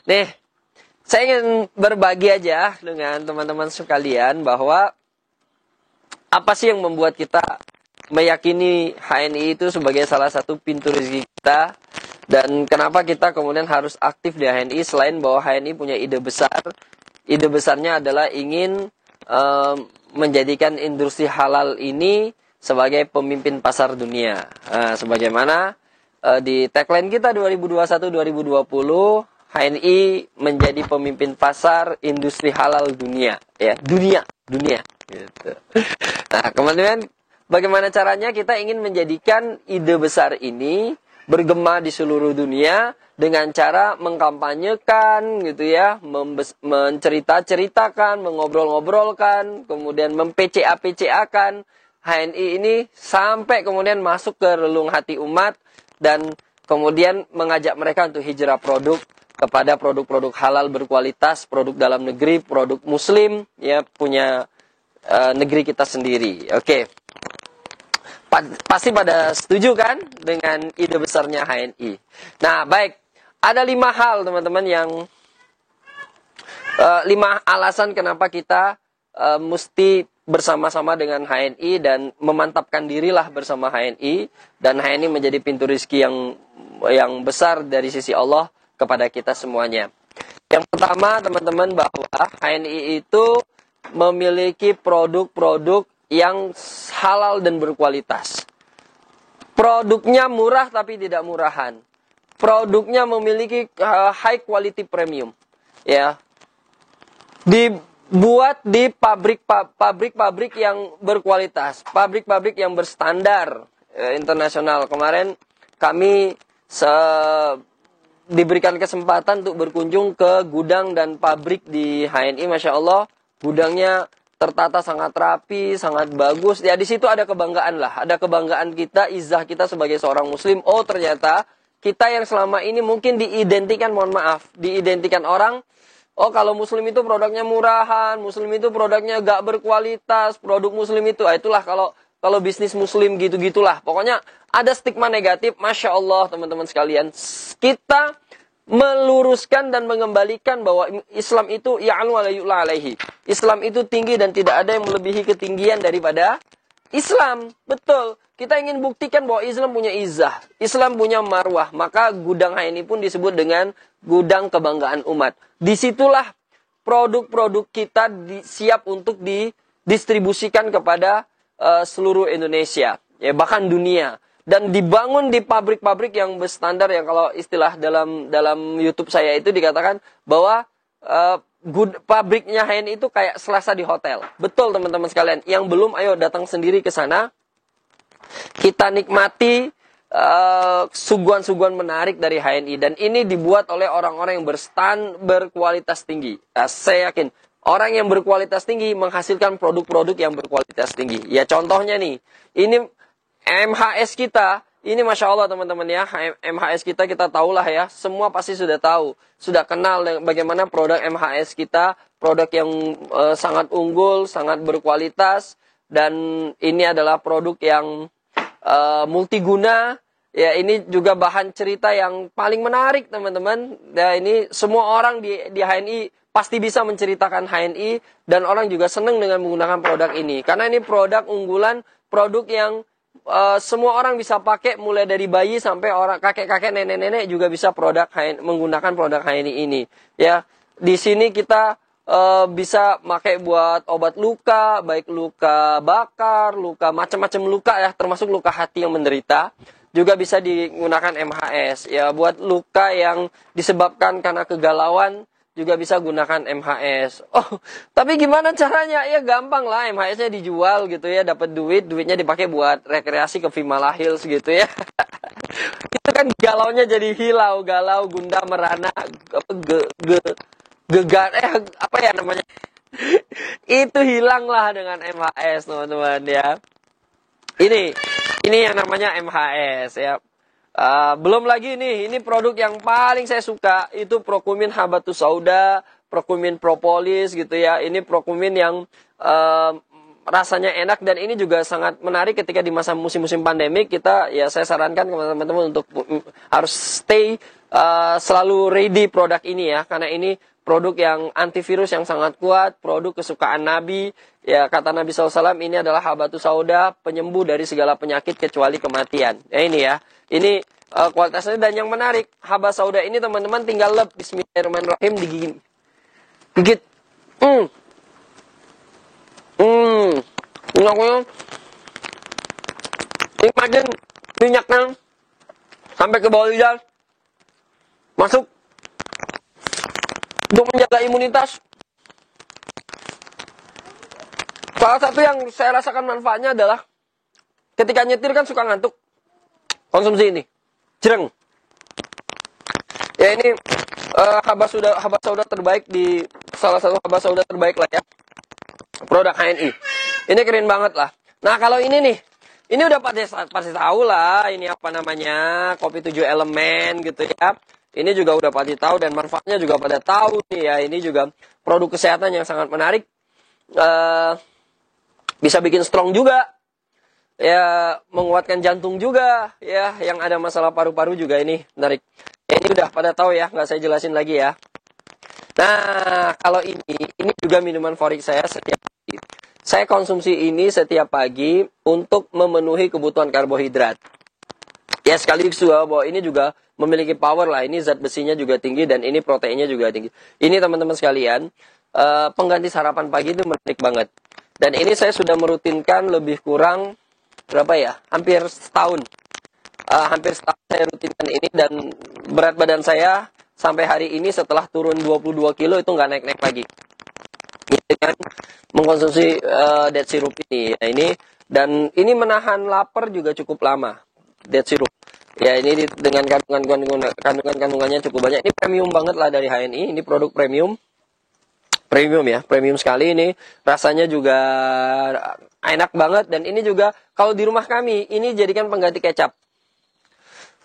Nih, saya ingin berbagi aja dengan teman-teman sekalian bahwa apa sih yang membuat kita meyakini HNI itu sebagai salah satu pintu rezeki kita, dan kenapa kita kemudian harus aktif di HNI selain bahwa HNI punya ide besar. Ide besarnya adalah ingin menjadikan industri halal ini sebagai pemimpin pasar dunia. Sebagaimana di tagline kita 2021-2020, HNI menjadi pemimpin pasar industri halal dunia, ya, dunia. Gitu. Nah, kemudian bagaimana caranya kita ingin menjadikan ide besar ini bergema di seluruh dunia dengan cara mengkampanyekan, gitu ya, menceritakan, mengobrol-ngobrolkan, kemudian mem-PCA-PCA-kan HNI ini sampai kemudian masuk ke relung hati umat dan kemudian mengajak mereka untuk hijrah produk kepada produk-produk halal berkualitas, produk dalam negeri, produk muslim, ya, punya negeri kita sendiri. Oke. Pasti pada setuju kan dengan ide besarnya HNI. Nah, baik. Ada 5 hal, teman-teman, yang 5 alasan kenapa kita mesti bersama-sama dengan HNI dan memantapkan dirilah bersama HNI, dan HNI menjadi pintu rezeki yang besar dari sisi Allah kepada kita semuanya. Yang pertama, teman-teman, bahwa HNI itu memiliki produk-produk yang halal dan berkualitas. Produknya murah tapi tidak murahan. Produknya memiliki high quality premium. Ya. Dibuat di pabrik-pabrik yang berkualitas, pabrik-pabrik yang berstandar internasional. Kemarin kami diberikan kesempatan untuk berkunjung ke gudang dan pabrik di HNI, Masya Allah. Gudangnya tertata sangat rapi, sangat bagus. Ya, di situ ada kebanggaan lah. Ada kebanggaan kita, izah kita sebagai seorang muslim. Oh, ternyata kita yang selama ini mungkin diidentikan orang, oh, kalau muslim itu produknya murahan, muslim itu produknya gak berkualitas, produk muslim itu, itulah kalau bisnis muslim gitu-gitulah. Pokoknya ada stigma negatif. Masya Allah, teman-teman sekalian. Kita meluruskan dan mengembalikan bahwa Islam itu ya'lu wa la yu'la alaihi. Islam itu tinggi dan tidak ada yang melebihi ketinggian daripada Islam. Betul. Kita ingin buktikan bahwa Islam punya izah, Islam punya marwah. Maka gudang HNI pun disebut dengan gudang kebanggaan umat. Disitulah produk-produk kita siap untuk didistribusikan kepada seluruh Indonesia, ya, bahkan dunia. Dan dibangun di pabrik-pabrik yang berstandar, yang kalau istilah dalam YouTube saya itu dikatakan bahwa pabriknya HNI itu kayak Selasa di hotel. Betul, teman-teman sekalian. Yang belum, ayo datang sendiri ke sana. Kita nikmati suguhan-suguhan menarik dari HNI. Dan ini dibuat oleh orang-orang yang berkualitas tinggi. Saya yakin orang yang berkualitas tinggi menghasilkan produk-produk yang berkualitas tinggi. Ya, contohnya nih, ini MHS kita, ini Masya Allah, teman-teman, ya. MHS kita tahulah, ya. Semua pasti sudah tahu, sudah kenal bagaimana produk MHS kita, produk yang sangat unggul, sangat berkualitas. Dan ini adalah produk yang multiguna. Ya, ini juga bahan cerita yang paling menarik, teman-teman. Ya, ini semua orang di HNI pasti bisa menceritakan HNI, dan orang juga senang dengan menggunakan produk ini. Karena ini produk unggulan, produk yang semua orang bisa pakai, mulai dari bayi sampai orang kakek-kakek, nenek-nenek juga bisa menggunakan produk HNI ini. Ya, di sini kita bisa pakai buat obat luka, baik luka bakar, luka macam-macam luka, ya, termasuk luka hati yang menderita. Juga bisa digunakan MHS, ya, buat luka yang disebabkan karena kegalauan, juga bisa gunakan MHS. Oh, tapi gimana caranya? Ya gampang lah, MHS-nya dijual gitu, ya, dapat duitnya dipakai buat rekreasi ke Vimala Hills gitu, ya. Itu kan galaunya jadi galau, gundah, merana, gegar, apa ya namanya? Itu hilanglah dengan MHS, teman-teman, ya. Ini yang namanya MHS, ya. Belum lagi ini produk yang paling saya suka, itu Prokumin Habatus Sauda, Prokumin Propolis gitu, ya. Ini Prokumin yang rasanya enak, dan ini juga sangat menarik ketika di masa musim-musim pandemik. Kita, ya, saya sarankan ke teman-teman untuk harus stay selalu ready produk ini ya, karena ini produk yang antivirus yang sangat kuat, produk kesukaan Nabi. Ya, kata Nabi SAW, ini adalah habatus sauda, penyembuh dari segala penyakit kecuali kematian. Ya, ini ya. Ini kualitasnya, dan yang menarik, habas sauda ini teman-teman tinggal lep, bismillahirrahmanirrahim, digigit. Gigit. Nikmatin minyaknya sampai ke bawah lidah, masuk untuk menjaga imunitas. Salah satu yang saya rasakan manfaatnya adalah ketika nyetir kan suka ngantuk, konsumsi ini, jereng. Ya, ini habas sauda terbaik, di salah satu habas sauda terbaik lah ya, produk HNI. Ini keren banget lah. Nah, kalau ini nih, ini udah pasti tahu lah, ini apa namanya, kopi 7 elemen gitu ya. Ini juga udah pasti tahu, dan manfaatnya juga pada tahu nih ya. Ini juga produk kesehatan yang sangat menarik. Bisa bikin strong juga. Ya, menguatkan jantung juga ya. Yang ada masalah paru-paru juga ini menarik. Ya, ini udah pada tahu ya, nggak saya jelasin lagi ya. Nah, kalau ini juga minuman favorit saya setiap pagi. Saya konsumsi ini setiap pagi untuk memenuhi kebutuhan karbohidrat. Ya, sekaligus juga bahwa ini juga memiliki power lah. Ini zat besinya juga tinggi, dan ini proteinnya juga tinggi. Ini teman-teman sekalian, pengganti sarapan pagi itu menarik banget. Dan ini saya sudah merutinkan lebih kurang berapa ya? Hampir setahun. Hampir setahun saya rutinkan ini, dan berat badan saya sampai hari ini setelah turun 22 kilo itu nggak naik-naik lagi. Dengan mengkonsumsi date syrup ini. Ya, ini dan ini menahan lapar juga cukup lama. Date syrup. Ya, ini dengan kandungannya cukup banyak. Ini premium banget lah dari HNI. Ini produk premium. Premium ya, premium sekali ini. Rasanya juga enak banget, dan ini juga kalau di rumah kami ini jadikan pengganti kecap.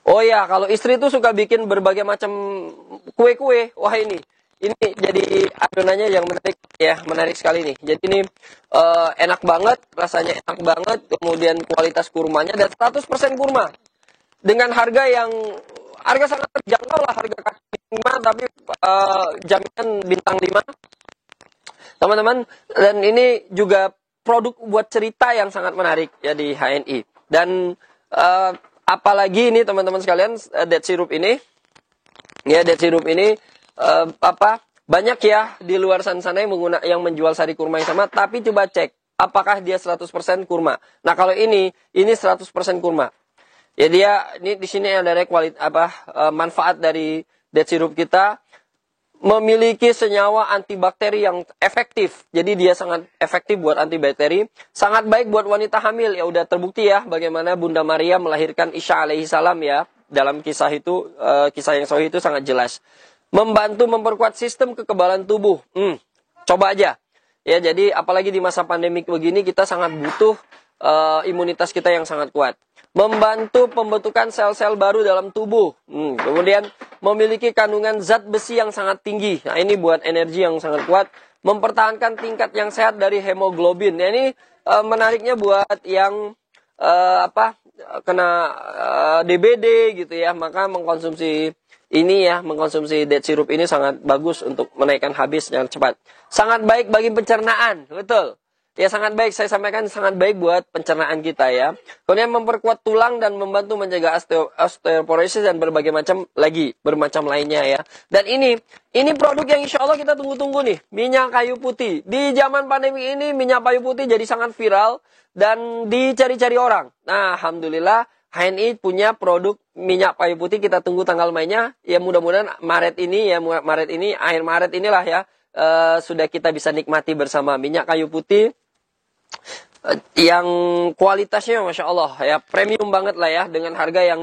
Oh ya, kalau istri tuh suka bikin berbagai macam kue-kue. Wah, ini jadi adonannya yang menarik ya, menarik sekali nih. Jadi ini enak banget, rasanya enak banget, kemudian kualitas kurmanya dan 100% kurma. Dengan harga sangat terjangkau lah, harga kaki 5 tapi jaminan bintang 5. Teman-teman, dan ini juga produk buat cerita yang sangat menarik ya di HNI. Dan apalagi ini teman-teman sekalian, date syrup ini ya, date syrup ini banyak ya di luar sana yang menjual sari kurma yang sama, tapi coba cek apakah dia 100% kurma. Nah, kalau ini 100% kurma. Ya, ini di sini ada manfaat dari date syrup kita, memiliki senyawa antibakteri yang efektif. Jadi dia sangat efektif buat antibakteri, sangat baik buat wanita hamil. Ya, udah terbukti ya bagaimana Bunda Maria melahirkan Isa alaihi salam ya. Dalam kisah itu, kisah yang sahih itu sangat jelas. Membantu memperkuat sistem kekebalan tubuh. Coba aja. Ya, jadi apalagi di masa pandemik begini, kita sangat butuh imunitas kita yang sangat kuat. Membantu pembentukan sel-sel baru dalam tubuh. Kemudian memiliki kandungan zat besi yang sangat tinggi. Nah, ini buat energi yang sangat kuat. Mempertahankan tingkat yang sehat dari hemoglobin. Nah, ini menariknya buat yang kena DBD gitu ya. Maka mengkonsumsi date syrup ini sangat bagus untuk menaikkan habis yang cepat. Sangat baik bagi pencernaan, betul. Ya, sangat baik, saya sampaikan sangat baik buat pencernaan kita ya. Kemudian memperkuat tulang dan membantu mencegah osteoporosis dan bermacam lainnya ya. Dan ini produk yang insya Allah kita tunggu-tunggu nih, minyak kayu putih. Di zaman pandemi ini minyak kayu putih jadi sangat viral dan dicari-cari orang. Nah, alhamdulillah HNI punya produk minyak kayu putih, kita tunggu tanggal mainnya. Ya, mudah-mudahan akhir Maret inilah ya, sudah kita bisa nikmati bersama minyak kayu putih yang kualitasnya Masya Allah ya, premium banget lah ya, dengan harga yang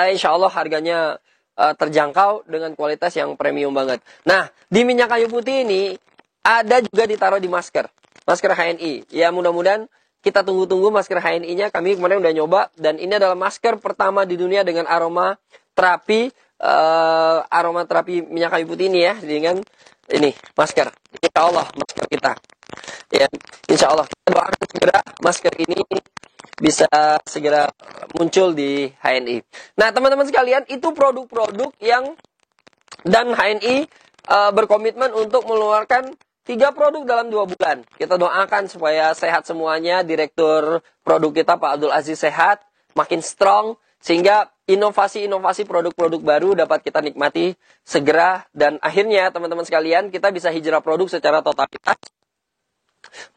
insya Allah harganya terjangkau dengan kualitas yang premium banget. Nah, di minyak kayu putih ini ada juga ditaruh di masker HNI. Ya, mudah-mudahan kita tunggu-tunggu masker HNI-nya. Kami kemarin udah nyoba, dan ini adalah masker pertama di dunia dengan aroma terapi minyak kayu putih ini ya, dengan ini masker. Insya Allah masker kita. Ya, insya Allah kita doakan segera masker ini bisa segera muncul di HNI. Nah, teman-teman sekalian, itu produk-produk yang dan HNI berkomitmen untuk mengeluarkan 3 produk dalam 2 bulan. Kita doakan supaya sehat semuanya, Direktur Produk kita Pak Abdul Aziz sehat, makin strong, sehingga inovasi-inovasi produk-produk baru dapat kita nikmati segera. Dan akhirnya teman-teman sekalian, kita bisa hijrah produk secara totalitas.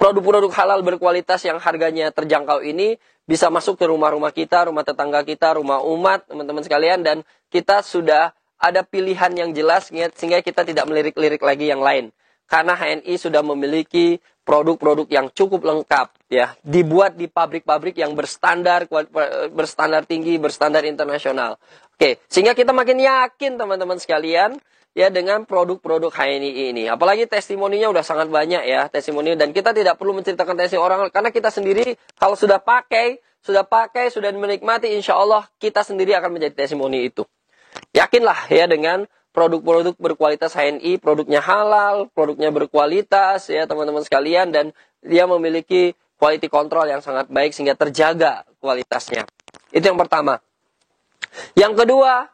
Produk-produk halal berkualitas yang harganya terjangkau ini bisa masuk ke rumah-rumah kita, rumah tetangga kita, rumah umat, teman-teman sekalian. Dan kita sudah ada pilihan yang jelas sehingga kita tidak melirik-lirik lagi yang lain. Karena HNI sudah memiliki produk-produk yang cukup lengkap, ya, dibuat di pabrik-pabrik yang berstandar tinggi, berstandar internasional. Oke, sehingga kita makin yakin teman-teman sekalian ya dengan produk-produk HNI ini. Apalagi testimoninya udah sangat banyak ya, testimoni, dan kita tidak perlu menceritakan testimoni orang karena kita sendiri kalau sudah menikmati, insya Allah kita sendiri akan menjadi testimoni itu. Yakinlah ya dengan produk-produk berkualitas HNI, produknya halal, produknya berkualitas ya teman-teman sekalian, dan dia memiliki quality control yang sangat baik sehingga terjaga kualitasnya. Itu yang pertama. Yang kedua,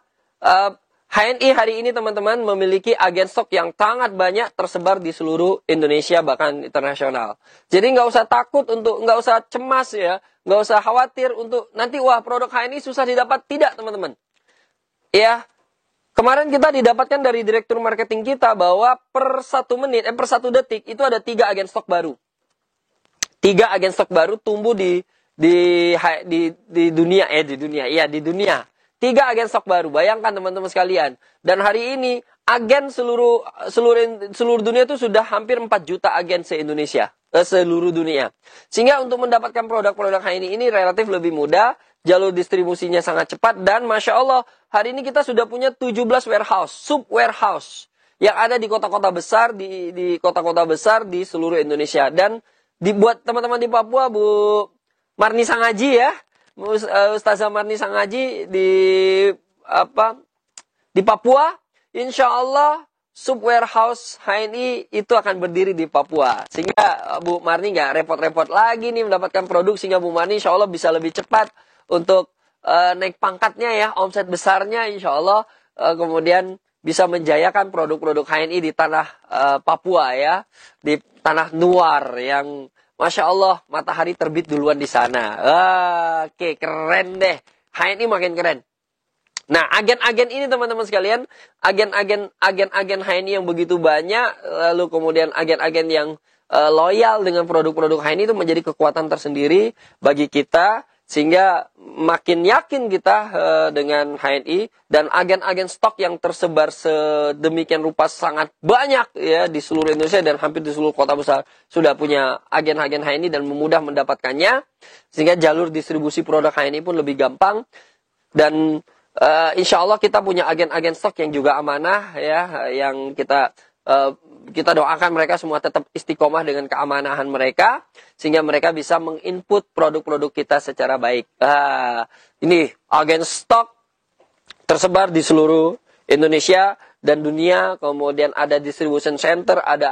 HNI hari ini teman-teman memiliki agen stok yang sangat banyak tersebar di seluruh Indonesia bahkan internasional. Jadi nggak usah takut nggak usah cemas ya, nggak usah khawatir untuk nanti wah produk HNI susah didapat, tidak teman-teman. Ya. Kemarin kita didapatkan dari direktur marketing kita bahwa per 1 detik itu ada 3 agen stok baru. 3 agen stok baru tumbuh di dunia. 3 agen stok baru. Bayangkan teman-teman sekalian. Dan hari ini agen seluruh dunia itu sudah hampir 4 juta agen se-Indonesia. Seluruh dunia. Sehingga untuk mendapatkan produk-produk HNI ini relatif lebih mudah. Jalur distribusinya sangat cepat. Dan Masya Allah, hari ini kita sudah punya 17 warehouse, sub-warehouse. Yang ada di kota-kota besar, di kota-kota besar di seluruh Indonesia. Dan dibuat teman-teman di Papua, Bu Marni Sangaji ya. Ustazah Marni Sangaji di Papua. Insya Allah, sub-warehouse HNI itu akan berdiri di Papua. Sehingga Bu Marni nggak repot-repot lagi nih mendapatkan produk. Sehingga Bu Marni insya Allah bisa lebih cepat untuk naik pangkatnya ya, omset besarnya insya Allah, kemudian bisa menjayakan produk-produk HNI di tanah Papua ya, di tanah Nuar yang Masya Allah matahari terbit duluan di sana. Oke, keren deh, HNI makin keren. Nah, agen-agen ini teman-teman sekalian, agen-agen HNI yang begitu banyak, lalu kemudian agen-agen yang loyal dengan produk-produk HNI itu menjadi kekuatan tersendiri bagi kita. Sehingga makin yakin kita dengan HNI, dan agen-agen stok yang tersebar sedemikian rupa sangat banyak ya di seluruh Indonesia dan hampir di seluruh kota besar sudah punya agen-agen HNI dan mudah mendapatkannya. Sehingga jalur distribusi produk HNI pun lebih gampang, dan insya Allah kita punya agen-agen stok yang juga amanah ya, yang kita doakan mereka semua tetap istiqomah dengan keamanahan mereka, sehingga mereka bisa menginput produk-produk kita secara baik. Ini agen stok tersebar di seluruh Indonesia dan dunia, kemudian ada distribution center, ada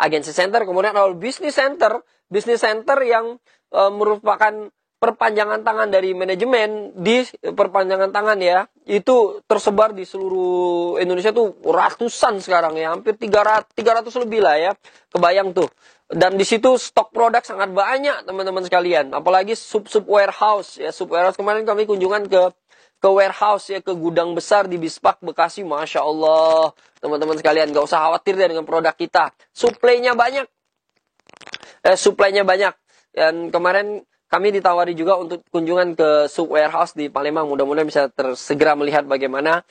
agency center, kemudian ada business center yang merupakan perpanjangan tangan dari manajemen, di perpanjangan tangan ya, itu tersebar di seluruh Indonesia tuh ratusan sekarang ya, hampir 300 lebih lah ya, kebayang tuh. Dan di situ stok produk sangat banyak teman-teman sekalian, apalagi sub warehouse ya, sub warehouse. Kemarin kami kunjungan ke warehouse ya, ke gudang besar di Bispak Bekasi, Masya Allah teman-teman sekalian, gak usah khawatir deh dengan produk kita, suplainya banyak, dan kemarin kami ditawari juga untuk kunjungan ke sub warehouse di Palembang. Mudah-mudahan bisa segera melihat bagaimana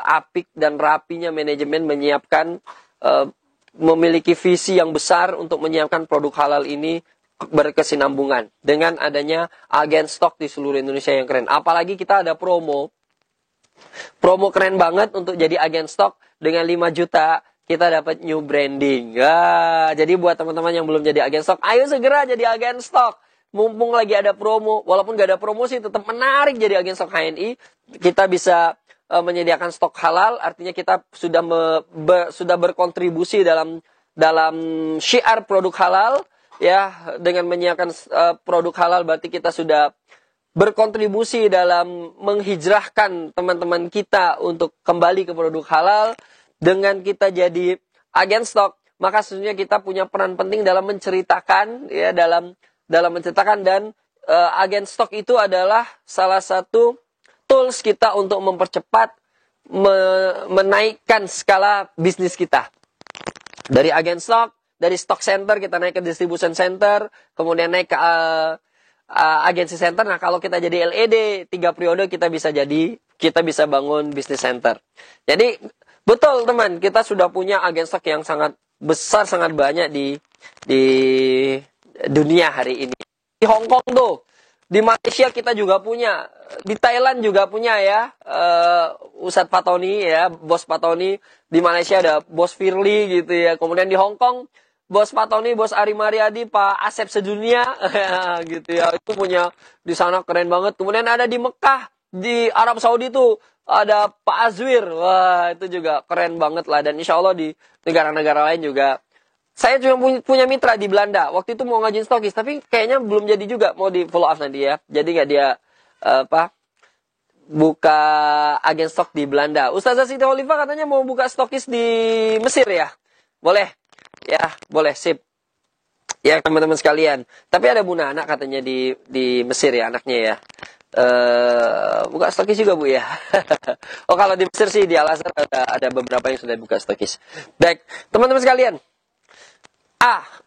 apik dan rapinya manajemen menyiapkan, memiliki visi yang besar untuk menyiapkan produk halal ini berkesinambungan dengan adanya agen stok di seluruh Indonesia yang keren. Apalagi kita ada promo keren banget untuk jadi agen stok. Dengan 5 juta kita dapat new branding. Jadi buat teman-teman yang belum jadi agen stok, ayo segera jadi agen stok. Mumpung lagi ada promo, walaupun gak ada promosi tetap menarik jadi agen stok HNI. Kita bisa menyediakan stok halal, artinya kita sudah berkontribusi dalam syiar produk halal, ya, dengan menyiapkan produk halal berarti kita sudah berkontribusi dalam menghijrahkan teman-teman kita untuk kembali ke produk halal. Dengan kita jadi agen stok, maka sesungguhnya kita punya peran penting dalam menceritakan, ya, dalam menceritakan. Dan agen stok itu adalah salah satu tools kita untuk mempercepat menaikkan skala bisnis kita. Dari agen stok, dari stock center kita naik ke distribution center, kemudian naik ke agency center. Nah, kalau kita jadi LED 3 periode, kita bisa bangun business center. Jadi betul teman, kita sudah punya agen stok yang sangat besar, sangat banyak di dunia hari ini. Di Hong Kong tuh, di Malaysia kita juga punya, di Thailand juga punya, ya, Ustadz Fatoni, ya, Bos Fatoni. Di Malaysia ada Bos Firly gitu, ya. Kemudian di Hong Kong Bos Fatoni, Bos Ari Mariadi, Pak Asep Sedunia, gitu, ya. Itu punya di sana keren banget. Kemudian ada di Mekah, di Arab Saudi tuh ada Pak Azwir. Wah, itu juga keren banget lah. Dan insya Allah di negara-negara lain juga. Saya cuma punya mitra di Belanda. Waktu itu mau ngajin stokis, tapi kayaknya belum jadi juga. Mau di follow up nanti, ya. Jadi nggak dia buka agen stok di Belanda. Ustazah Siti Holifah katanya mau buka stokis di Mesir, ya. Boleh, ya, boleh, sip. Ya, teman-teman sekalian. Tapi ada Bu Nana katanya di Mesir, ya, anaknya, ya. Buka stokis juga, Bu, ya. Oh, kalau di Mesir sih di Al Azhar ada beberapa yang sudah buka stokis. Baik, teman-teman sekalian.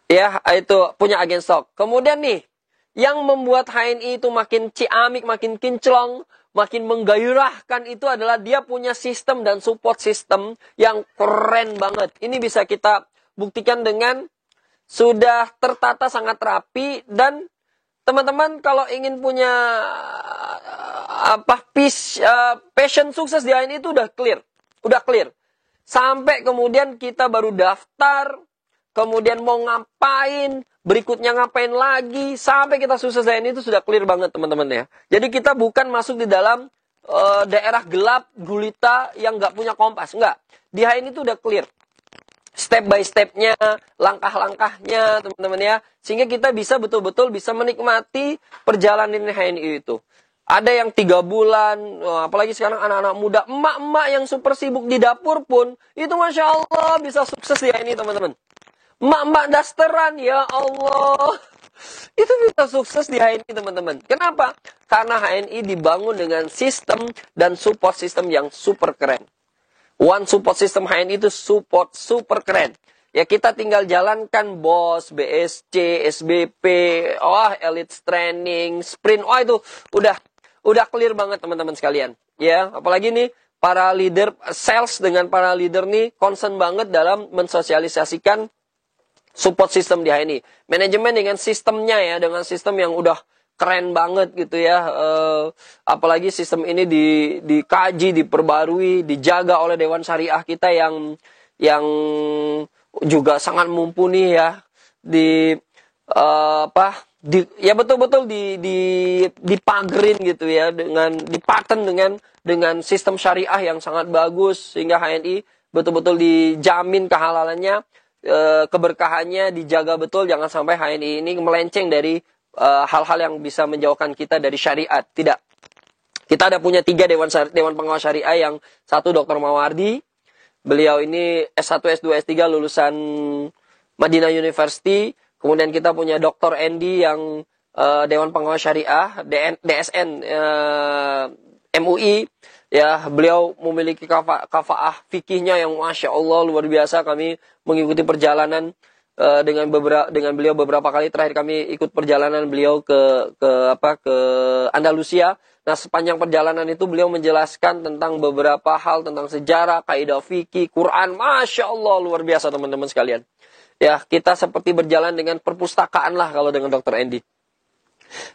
Ya, itu punya agen stok. Kemudian nih, yang membuat HNI itu makin ciamik, makin kinclong, makin menggairahkan itu adalah dia punya sistem dan support system yang keren banget. Ini bisa kita buktikan dengan sudah tertata sangat rapi. Dan teman-teman kalau ingin punya passion sukses di HNI itu udah clear. Sampai kemudian kita baru daftar, kemudian mau ngapain, berikutnya ngapain lagi, sampai kita sukses ini itu sudah clear banget, teman-teman, ya. Jadi kita bukan masuk di dalam daerah gelap, gulita, yang nggak punya kompas. Nggak. Di HNI itu udah clear. Step by stepnya, langkah-langkahnya, teman-teman, ya. Sehingga kita bisa betul-betul bisa menikmati perjalanan HNI itu. Ada yang 3 bulan, apalagi sekarang anak-anak muda, emak-emak yang super sibuk di dapur pun, itu Masya Allah bisa sukses di HNI, teman-teman. Mak-mak dasteran, ya Allah. Itu bisa sukses di HNI, teman-teman. Kenapa? Karena HNI dibangun dengan sistem dan support system yang super keren. One support system HNI itu super keren. Ya, kita tinggal jalankan BOS, BSC, SBP, Elite Training, Sprint. Itu udah clear banget, teman-teman sekalian. Ya, apalagi nih para leader sales dengan para leader nih concern banget dalam mensosialisasikan support system di HNI. Manajemen dengan sistemnya, ya, dengan sistem yang udah keren banget gitu, ya. Apalagi sistem ini dikaji, diperbarui, dijaga oleh Dewan Syariah kita yang juga sangat mumpuni, ya. Ya betul-betul dipagerin gitu, ya, dengan dipaten dengan sistem syariah yang sangat bagus, sehingga HNI betul-betul dijamin kehalalannya, keberkahannya dijaga betul. Jangan sampai HNI ini melenceng dari hal-hal yang bisa menjauhkan kita dari syariat. Tidak. Kita ada punya 3 dewan pengawas syariah. Yang satu Dr. Mawardi. Beliau ini S1, S2, S3 lulusan Madinah University. Kemudian kita punya Dr. Andy yang Dewan Pengawas Syariah, DSN MUI. Ya, beliau memiliki kafaah fikihnya yang Masya Allah luar biasa. Kami mengikuti perjalanan dengan beliau beberapa kali. Terakhir kami ikut perjalanan beliau ke Andalusia. Nah, sepanjang perjalanan itu beliau menjelaskan tentang beberapa hal tentang sejarah, kaidah fikih, Quran. Masya Allah luar biasa, teman-teman sekalian. Ya, kita seperti berjalan dengan perpustakaan lah kalau dengan Dr. Andy.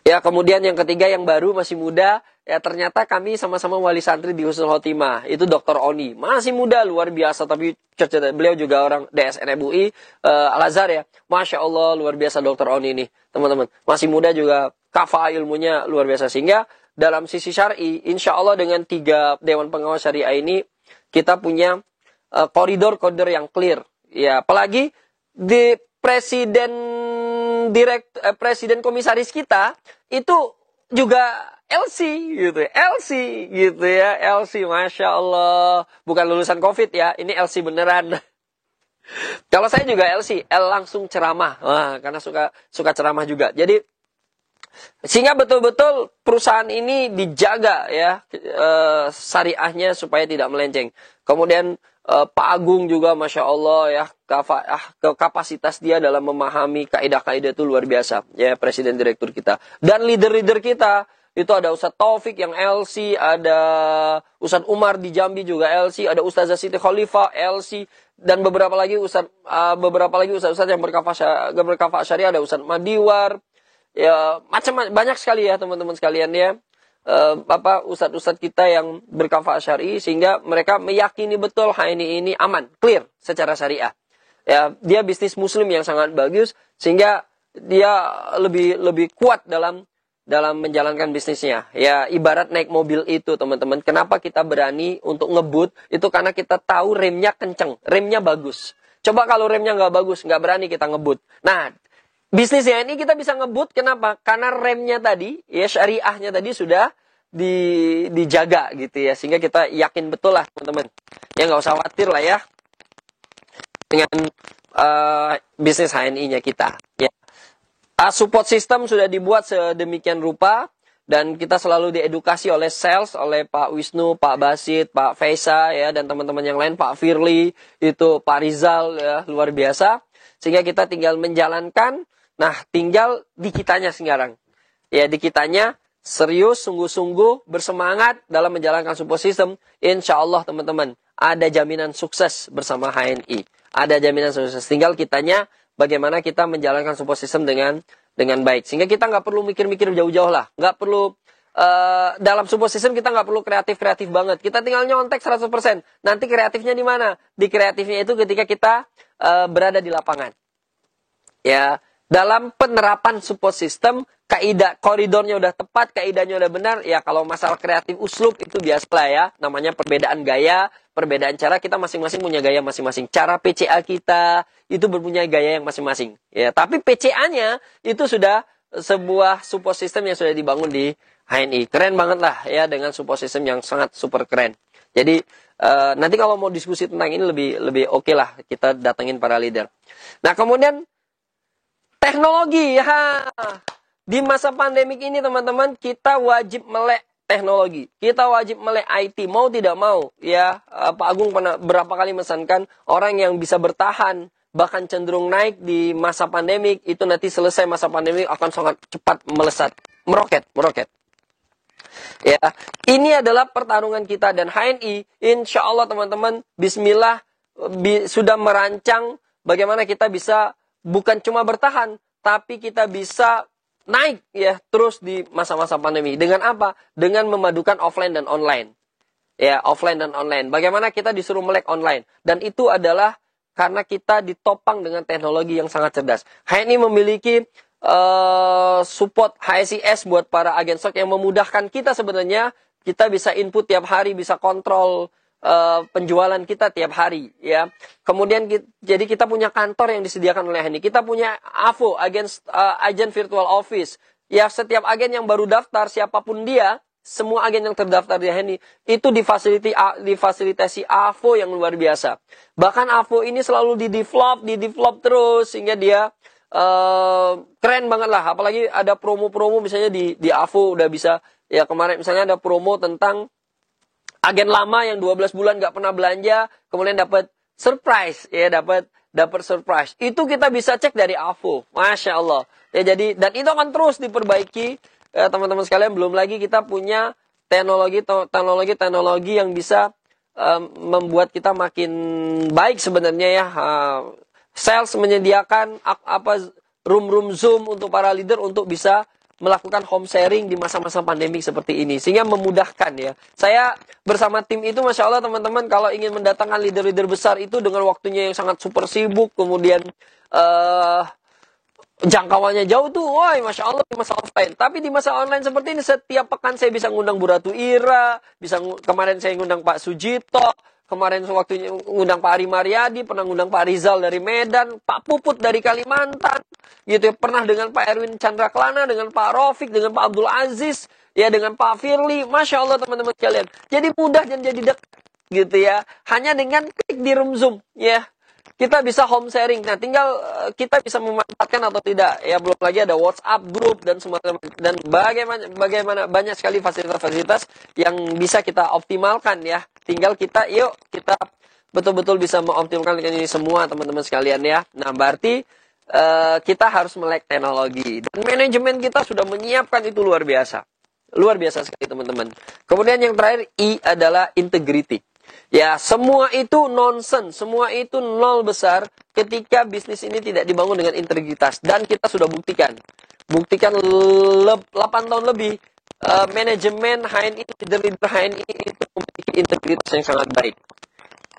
Ya, kemudian yang ketiga yang baru masih muda, ya, ternyata kami sama-sama wali santri di Husnul Khotimah. Itu Dr. Oni, masih muda luar biasa, tapi beliau juga orang DSN MUI Al Azhar, ya. Masya Allah luar biasa Dr. Oni ini, teman-teman. Masih muda juga, kafah ilmunya luar biasa. Sehingga dalam sisi syar'i, insya Allah dengan 3 Dewan Pengawas Syariah ini kita punya koridor-koridor yang clear. Ya, apalagi di Presiden presiden komisaris kita itu juga LC gitu, LC gitu ya, LC, Masya Allah, bukan lulusan COVID ya, ini LC beneran. Kalau saya juga LC, L langsung ceramah, wah, karena suka ceramah juga. Jadi sehingga betul-betul perusahaan ini dijaga ya syariahnya supaya tidak melenceng. Kemudian Pak Agung juga Masya Allah ya kapasitas dia dalam memahami kaidah-kaidah itu luar biasa ya, presiden direktur kita. Dan leader-leader kita itu ada Ustadz Taufik yang LC, ada Ustadz Umar di Jambi juga LC, ada Ustazah Siti Khalifah LC, dan beberapa lagi Ustadz yang berkafah syariah, ada Ustadz Madiwar. Ya, banyak sekali ya teman-teman sekalian ya. Ustadz-ustadz kita yang berkafah syar'i, sehingga mereka meyakini betul HNI ini aman, clear secara syariah. Ya, dia bisnis muslim yang sangat bagus, sehingga dia lebih kuat dalam menjalankan bisnisnya. Ya, ibarat naik mobil itu teman-teman. Kenapa kita berani untuk ngebut? Itu karena kita tahu remnya kenceng, remnya bagus. Coba kalau remnya nggak bagus, nggak berani kita ngebut. Nah, bisnisnya ini kita bisa ngebut, kenapa? Karena remnya tadi, ya syariahnya tadi sudah dijaga gitu ya. Sehingga kita yakin betul lah teman-teman. Ya nggak usah khawatir lah ya dengan bisnis HNI-nya kita. Ya. Support system sudah dibuat sedemikian rupa. Dan kita selalu diedukasi oleh sales, oleh Pak Wisnu, Pak Basit, Pak Faisa, ya, dan teman-teman yang lain, Pak Firly, itu Pak Rizal, ya, luar biasa. Sehingga kita tinggal menjalankan. Nah, tinggal di kitanya sekarang. Ya, di kitanya serius, sungguh-sungguh, bersemangat dalam menjalankan support system. Insya Allah teman-teman, ada jaminan sukses bersama HNI. Ada jaminan sukses. Tinggal kitanya bagaimana kita menjalankan support system dengan baik. Sehingga kita nggak perlu mikir-mikir jauh-jauh lah. Nggak perlu, dalam support system kita nggak perlu kreatif-kreatif banget. Kita tinggal nyontek 100%. Nanti kreatifnya di mana? Di kreatifnya itu ketika kita berada di lapangan. Ya, dalam penerapan support system, kaidah koridornya udah tepat, kaidahnya udah benar. Ya, kalau masalah kreatif uslub itu biasa ya. Namanya perbedaan gaya, perbedaan cara, kita masing-masing punya gaya masing-masing. Cara PCA kita itu berpunya gaya yang masing-masing. Ya, tapi PCA-nya itu sudah sebuah support system yang sudah dibangun di HNI. Keren banget lah ya, dengan support system yang sangat super keren. Jadi nanti kalau mau diskusi tentang ini lebih oke lah kita datengin para leader. Nah, kemudian teknologi ya. Di masa pandemik ini teman-teman, kita wajib melek teknologi. Kita wajib melek IT, mau tidak mau. Ya, Pak Agung pernah berapa kali mesankan orang yang bisa bertahan, bahkan cenderung naik di masa pandemik, itu nanti selesai masa pandemik akan sangat cepat melesat, meroket. Ya, ini adalah pertarungan kita, dan HNI, insya Allah teman-teman, bismillah, sudah merancang bagaimana kita bisa bukan cuma bertahan, tapi kita bisa naik ya terus di masa-masa pandemi. Dengan apa? Dengan memadukan offline dan online. Ya, offline dan online. Bagaimana kita disuruh melek online? Dan itu adalah karena kita ditopang dengan teknologi yang sangat cerdas. HNI memiliki support HSIS buat para agen stok yang memudahkan kita sebenarnya. Kita bisa input tiap hari, bisa kontrol penjualan kita tiap hari, ya. Kemudian jadi kita punya kantor yang disediakan oleh HNI. Kita punya AVO, agen virtual office. Ya, setiap agen yang baru daftar, siapapun dia, semua agen yang terdaftar di HNI itu difasilitasi AVO yang luar biasa. Bahkan AVO ini selalu di-develop terus sehingga dia keren banget lah. Apalagi ada promo-promo misalnya di AVO udah bisa. Ya, kemarin misalnya ada promo tentang agen lama yang 12 bulan nggak pernah belanja, kemudian dapat surprise, ya, dapat surprise. Itu kita bisa cek dari AVO, Masya Allah. Ya, jadi, dan itu akan terus diperbaiki, teman-teman sekalian. Belum lagi kita punya teknologi yang bisa membuat kita makin baik sebenarnya ya. Sales menyediakan room Zoom untuk para leader untuk bisa melakukan home sharing di masa-masa pandemi seperti ini, sehingga memudahkan ya. Saya bersama tim itu, Masya Allah teman-teman, kalau ingin mendatangkan leader-leader besar itu dengan waktunya yang sangat super sibuk, kemudian jangkauannya jauh tuh, wah, Masya Allah di masa offline. Tapi di masa online seperti ini, setiap pekan saya bisa ngundang Bu Ratu Ira, kemarin saya ngundang Pak Sujito, kemarin sewaktu ngundang Pak Ari Mariadi, pernah ngundang Pak Rizal dari Medan, Pak Puput dari Kalimantan, gitu ya. Pernah dengan Pak Erwin Chandraklana, dengan Pak Rofik, dengan Pak Abdul Aziz, ya dengan Pak Firly. Masya Allah teman-teman sekalian. Jadi mudah dan jadi dekat, gitu ya. Hanya dengan klik di room Zoom, ya. Kita bisa home sharing. Nah, tinggal kita bisa memanfaatkan atau tidak. Ya, belum lagi ada WhatsApp group dan semacam dan bagaimana banyak sekali fasilitas-fasilitas yang bisa kita optimalkan ya. Tinggal kita betul-betul bisa mengoptimalkan ini semua teman-teman sekalian ya. Nah, berarti kita harus melek teknologi dan manajemen kita sudah menyiapkan itu luar biasa. Luar biasa sekali teman-teman. Kemudian yang terakhir I adalah integrity. Ya, semua itu nonsense, semua itu nol besar ketika bisnis ini tidak dibangun dengan integritas. Dan kita sudah buktikan 8 tahun lebih, manajemen HNI, leader HNI itu memiliki integritas yang sangat baik.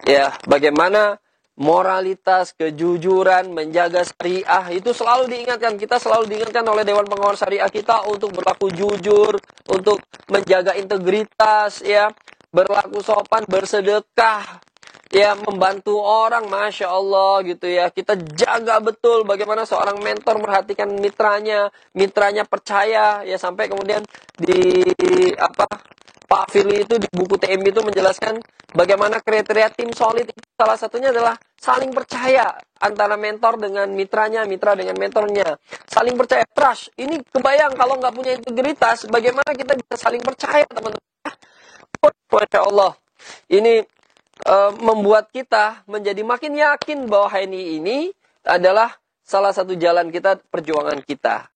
Ya, bagaimana moralitas, kejujuran, menjaga syariah, itu selalu diingatkan. Kita selalu diingatkan oleh Dewan Pengawas Syariah kita untuk berlaku jujur, untuk menjaga integritas, ya. Berlaku sopan, bersedekah, ya membantu orang, Masya Allah gitu ya. Kita jaga betul bagaimana seorang mentor merhatikan mitranya percaya, ya sampai kemudian Pak Firly itu di buku TMB itu menjelaskan bagaimana kriteria tim solid itu salah satunya adalah saling percaya antara mentor dengan mitranya, mitra dengan mentornya. Saling percaya, trust. Ini kebayang kalau nggak punya integritas, bagaimana kita bisa saling percaya, teman-teman. Masya Allah, ini membuat kita menjadi makin yakin bahwa HNI ini adalah salah satu jalan kita, perjuangan kita.